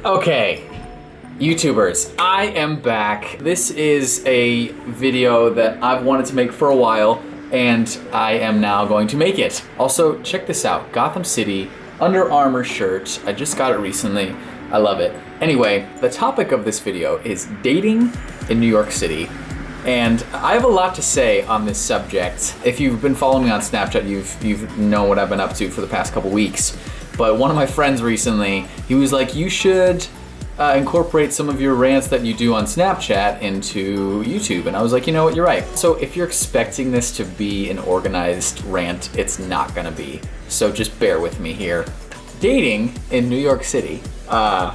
Okay, YouTubers, I am back. This is a video that I've wanted to make for a while, and I am now going to make it. Also, check this out, Gotham City Under Armour shirt. I just got it recently. I love it. Anyway, the topic of this video is dating in New York City. And I have a lot to say on this subject. If you've been following me on Snapchat, you've known what I've been up to for the past couple weeks. But one of my friends recently, he was like, you should incorporate some of your rants that you do on Snapchat into YouTube. And I was like, you know what, you're right. So if you're expecting this to be an organized rant, it's not gonna be. So just bear with me here. Dating in New York City. I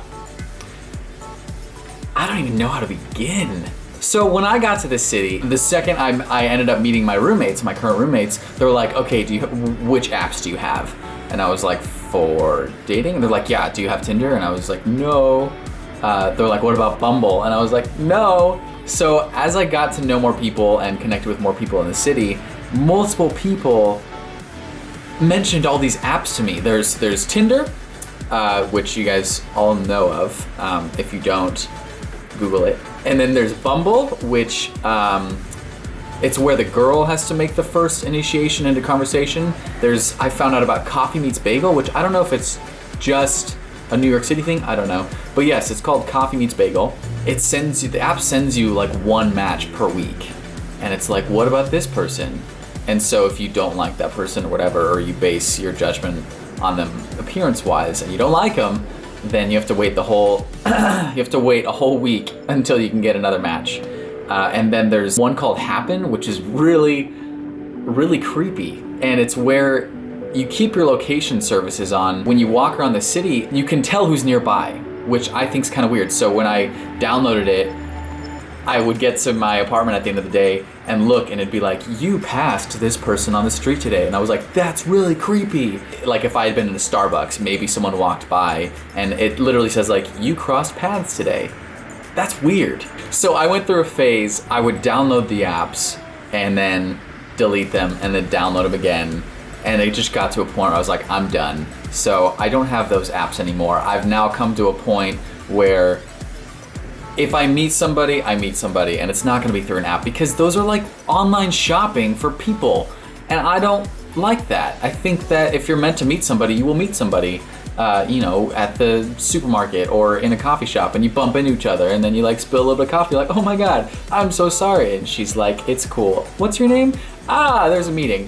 don't even know how to begin. So when I got to this city, the second I ended up meeting my roommates, my current roommates, they were like, okay, which apps do you have? And I was like, for dating? And they're like, yeah, do you have Tinder? And I was like, no. They're like, what about Bumble? And I was like, no. So as I got to know more people and connected with more people in the city, multiple people mentioned all these apps to me. There's Tinder, which you guys all know of. If you don't, Google it. And then there's Bumble, which it's where the girl has to make the first initiation into conversation. I found out about Coffee Meets Bagel, which I don't know if it's just a New York City thing, I don't know. But yes, it's called Coffee Meets Bagel. The app sends you like one match per week. And it's like, what about this person? And so if you don't like that person or whatever, or you base your judgment on them appearance-wise and you don't like them, then you have to wait a whole week until you can get another match. And then there's one called Happen, which is really, really creepy. And it's where you keep your location services on. When you walk around the city, you can tell who's nearby, which I think is kind of weird. So when I downloaded it, I would get to my apartment at the end of the day and look, and it'd be like, you passed this person on the street today. And I was like, that's really creepy. Like if I had been in a Starbucks, maybe someone walked by and it literally says like, you crossed paths today. That's weird. So I went through a phase, I would download the apps and then delete them and then download them again. And it just got to a point where I was like, I'm done. So I don't have those apps anymore. I've now come to a point where if I meet somebody, I meet somebody, and it's not gonna be through an app because those are like online shopping for people. And I don't like that. I think that if you're meant to meet somebody, you will meet somebody, at the supermarket or in a coffee shop, and you bump into each other and then you like spill a little bit of coffee, like, oh my God, I'm so sorry. And she's like, it's cool. What's your name? There's a meeting,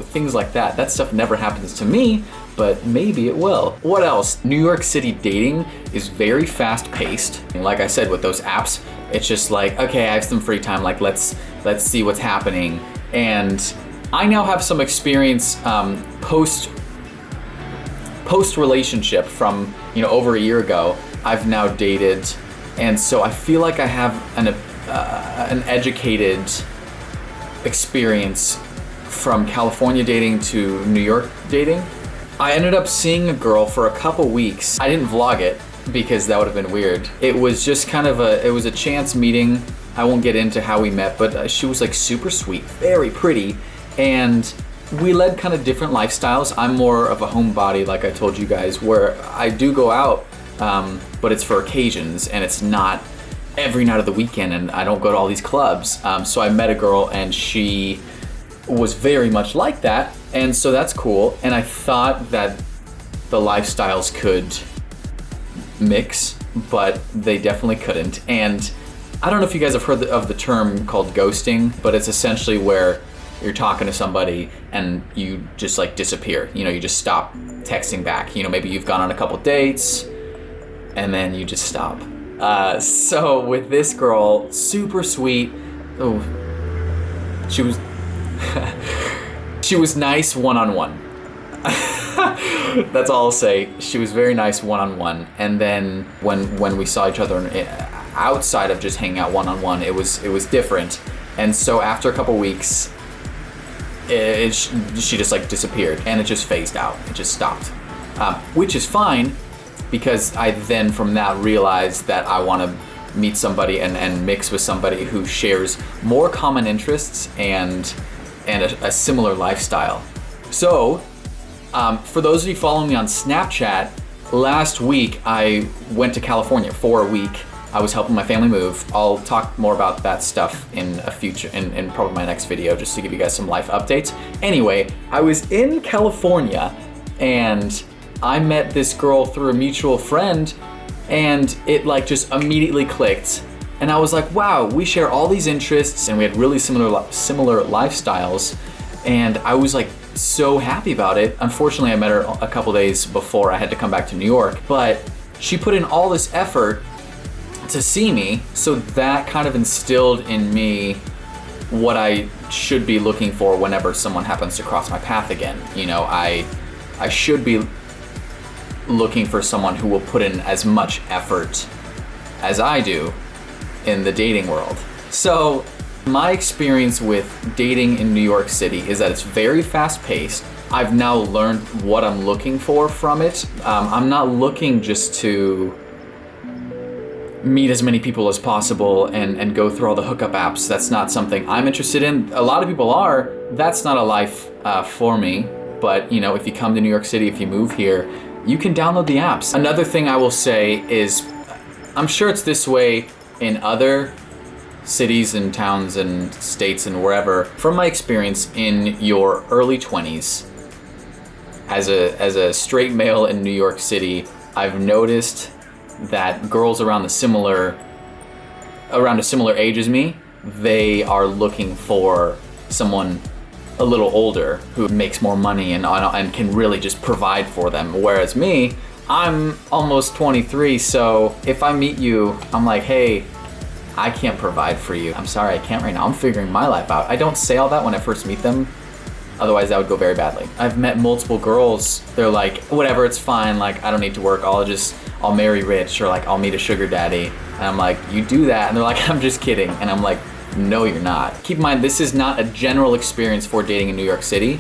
things like that. That stuff never happens to me, but maybe it will. What else? New York City dating is very fast paced. And like I said, with those apps, it's just like, okay, I have some free time, like let's see what's happening. And I now have some experience post relationship from over a year ago. I've now dated, and so I feel like I have an educated experience from California dating to New York dating. I ended up seeing a girl for a couple weeks. I didn't vlog it because that would have been weird. It was just kind of a chance meeting. I won't get into how we met, but she was like super sweet, very pretty, and we led kind of different lifestyles. I'm more of a homebody, like I told you guys, where I do go out, but it's for occasions and it's not every night of the weekend, and I don't go to all these clubs. So I met a girl and she was very much like that, and so that's cool. And I thought that the lifestyles could mix, but they definitely couldn't. And I don't know if you guys have heard of the term called ghosting, but it's essentially where you're talking to somebody and you just like disappear. You just stop texting back. Maybe you've gone on a couple dates and then you just stop. So with this girl, super sweet. Oh, she was she was nice one-on-one. That's all I'll say. She was very nice one-on-one. And then when we saw each other outside of just hanging out one-on-one, it was different. And so after a couple weeks, she just like disappeared and it just phased out. It just stopped, which is fine because I then from that realized that I want to meet somebody and mix with somebody who shares more common interests and a similar lifestyle. So for those of you following me on Snapchat, last week I went to California for a week. I was helping my family move. I'll talk more about that stuff in probably my next video, just to give you guys some life updates. Anyway, I was in California and I met this girl through a mutual friend, and it like just immediately clicked. And I was like, wow, we share all these interests and we had really similar lifestyles. And I was like so happy about it. Unfortunately, I met her a couple days before I had to come back to New York, but she put in all this effort to see me, so that kind of instilled in me what I should be looking for whenever someone happens to cross my path again. You know, I should be looking for someone who will put in as much effort as I do in the dating world. So my experience with dating in New York City is that it's very fast-paced. I've now learned what I'm looking for from it. I'm not looking just to meet as many people as possible and go through all the hookup apps. That's not something I'm interested in. A lot of people are. That's not a life for me. But you know, if you come to New York City, if you move here, you can download the apps. Another thing I will say is, I'm sure it's this way in other cities and towns and states and wherever. From my experience in your early 20s, as a straight male in New York City, I've noticed that girls around a similar age as me, they are looking for someone a little older who makes more money and can really just provide for them. Whereas me, I'm almost 23, so if I meet you, I'm like, hey, I can't provide for you. I'm sorry, I can't right now. I'm figuring my life out. I don't say all that when I first meet them. Otherwise, that would go very badly. I've met multiple girls. They're like, whatever, it's fine. Like, I don't need to work. I'll marry rich, or like, I'll meet a sugar daddy. And I'm like, you do that? And they're like, I'm just kidding. And I'm like, no, you're not. Keep in mind, this is not a general experience for dating in New York City.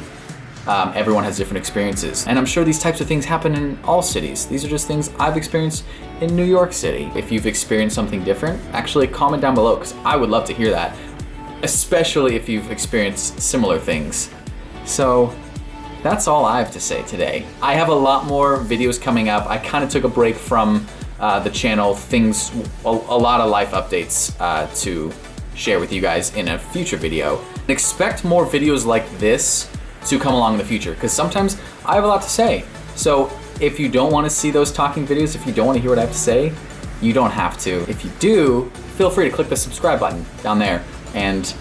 Everyone has different experiences. And I'm sure these types of things happen in all cities. These are just things I've experienced in New York City. If you've experienced something different, actually comment down below, because I would love to hear that. Especially if you've experienced similar things. So that's all I have to say today. I have a lot more videos coming up. I kind of took a break from the channel, a lot of life updates to share with you guys in a future video. Expect more videos like this to come along in the future, because sometimes I have a lot to say. So if you don't want to see those talking videos, if you don't want to hear what I have to say, you don't have to. If you do, feel free to click the subscribe button down there and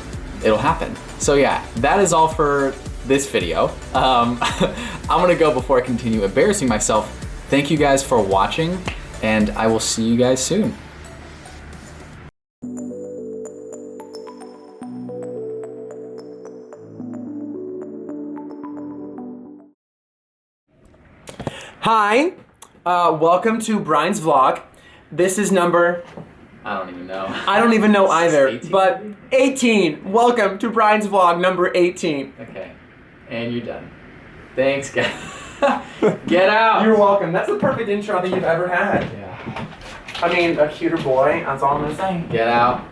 it'll happen. So yeah, that is all for this video. I'm gonna go before I continue embarrassing myself. Thank you guys for watching, and I will see you guys soon. Hi, welcome to Brian's vlog. This is number... I don't even know. I don't even know either, 18? but 18. Welcome to Brian's vlog number 18. Okay, and you're done. Thanks, guys. Get out. You're welcome. That's the perfect intro that you've ever had. Yeah. I mean, a cuter boy, that's all I'm gonna say. Get out.